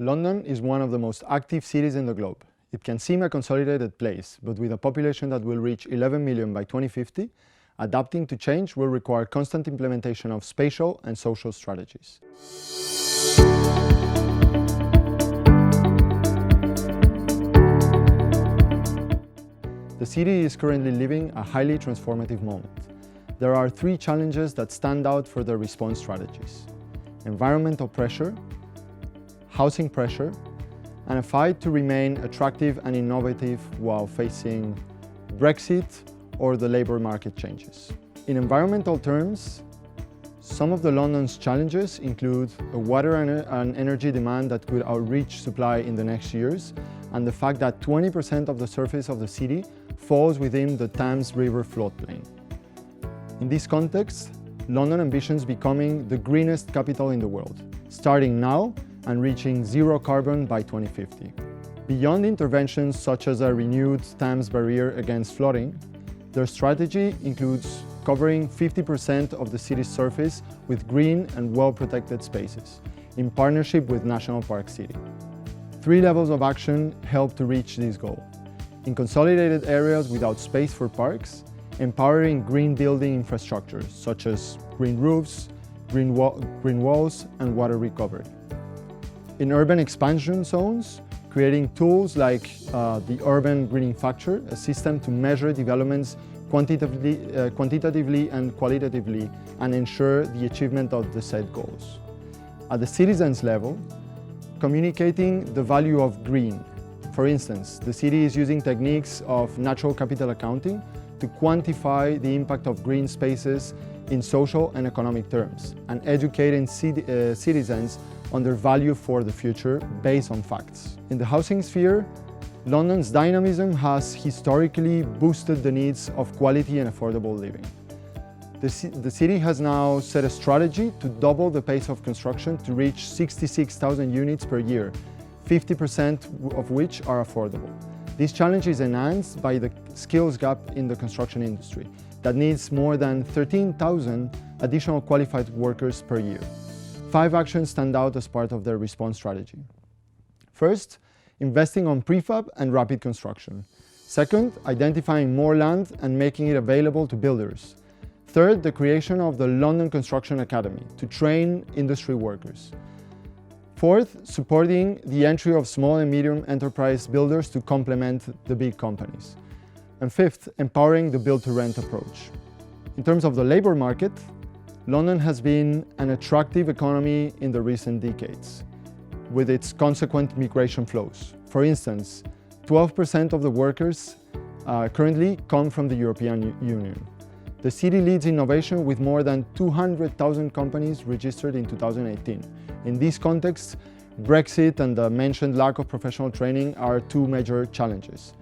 London is one of the most active cities in the globe. It can seem a consolidated place, but with a population that will reach 11 million by 2050, adapting to change will require constant implementation of spatial and social strategies. The city is currently living a highly transformative moment. There are three challenges that stand out for the response strategies: environmental pressure, housing pressure, and a fight to remain attractive and innovative while facing Brexit or the labour market changes. In environmental terms, some of the London's challenges include a water and energy demand that could outreach supply in the next years, and the fact that 20% of the surface of the city falls within the Thames River floodplain. In this context, London ambitions becoming the greenest capital in the world, starting now and reaching zero carbon by 2050. Beyond interventions such as a renewed Thames barrier against flooding, their strategy includes covering 50% of the city's surface with green and well-protected spaces, in partnership with National Park City. Three levels of action help to reach this goal. In consolidated areas without space for parks, empowering green building infrastructure such as green roofs, green walls, and water recovery. In urban expansion zones, creating tools like the Urban Greening Factor, a system to measure developments quantitatively and qualitatively and ensure the achievement of the set goals. At the citizens level, communicating the value of green. For instance, the city is using techniques of natural capital accounting to quantify the impact of green spaces in social and economic terms, and educating citizens on their value for the future based on facts. In the housing sphere, London's dynamism has historically boosted the needs of quality and affordable living. The city has now set a strategy to double the pace of construction to reach 66,000 units per year, 50% of which are affordable. This challenge is enhanced by the skills gap in the construction industry that needs more than 13,000 additional qualified workers per year. 5 actions stand out as part of their response strategy. First, investing on prefab and rapid construction. Second, identifying more land and making it available to builders. Third, the creation of the London Construction Academy to train industry workers. Fourth, supporting the entry of small and medium enterprise builders to complement the big companies. And fifth, empowering the build-to-rent approach. In terms of the labour market, London has been an attractive economy in the recent decades, with its consequent migration flows. For instance, 12% of the workers currently come from the European Union. The city leads innovation with more than 200,000 companies registered in 2018. In this context, Brexit and the mentioned lack of professional training are two major challenges.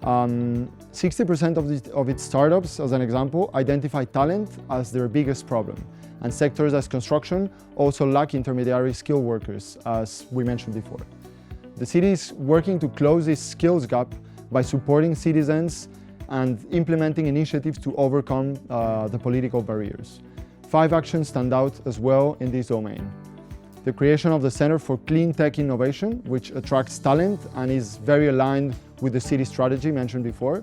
60% of its startups, as an example, identify talent as their biggest problem. And sectors as construction also lack intermediary skilled workers, as we mentioned before. The city is working to close this skills gap by supporting citizens and implementing initiatives to overcome the political barriers. 5 actions stand out as well in this domain. The creation of the Center for Clean Tech Innovation, which attracts talent and is very aligned with the city strategy mentioned before.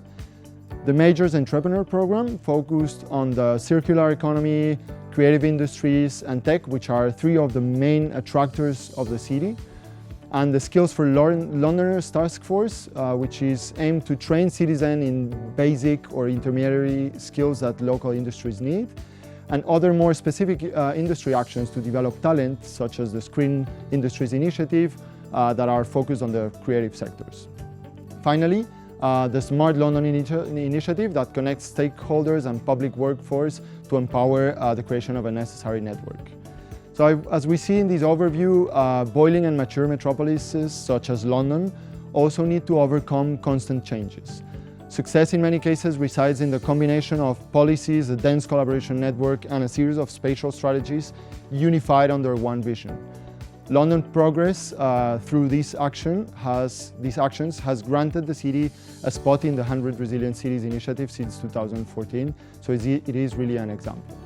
The Majors Entrepreneur Program, focused on the circular economy, creative industries and tech, which are 3 of the main attractors of the city. And the Skills for Londoners Task Force, which is aimed to train citizens in basic or intermediary skills that local industries need, and other more specific industry actions to develop talent, such as the Screen Industries Initiative, that are focused on the creative sectors. Finally, the Smart London initiative that connects stakeholders and public workforce to empower the creation of a necessary network. So as we see in this overview, boiling and mature metropolises such as London also need to overcome constant changes. Success in many cases resides in the combination of policies, a dense collaboration network, and a series of spatial strategies unified under one vision. London progress through these actions has granted the city a spot in the 100 Resilient Cities initiative since 2014, so it is really an example.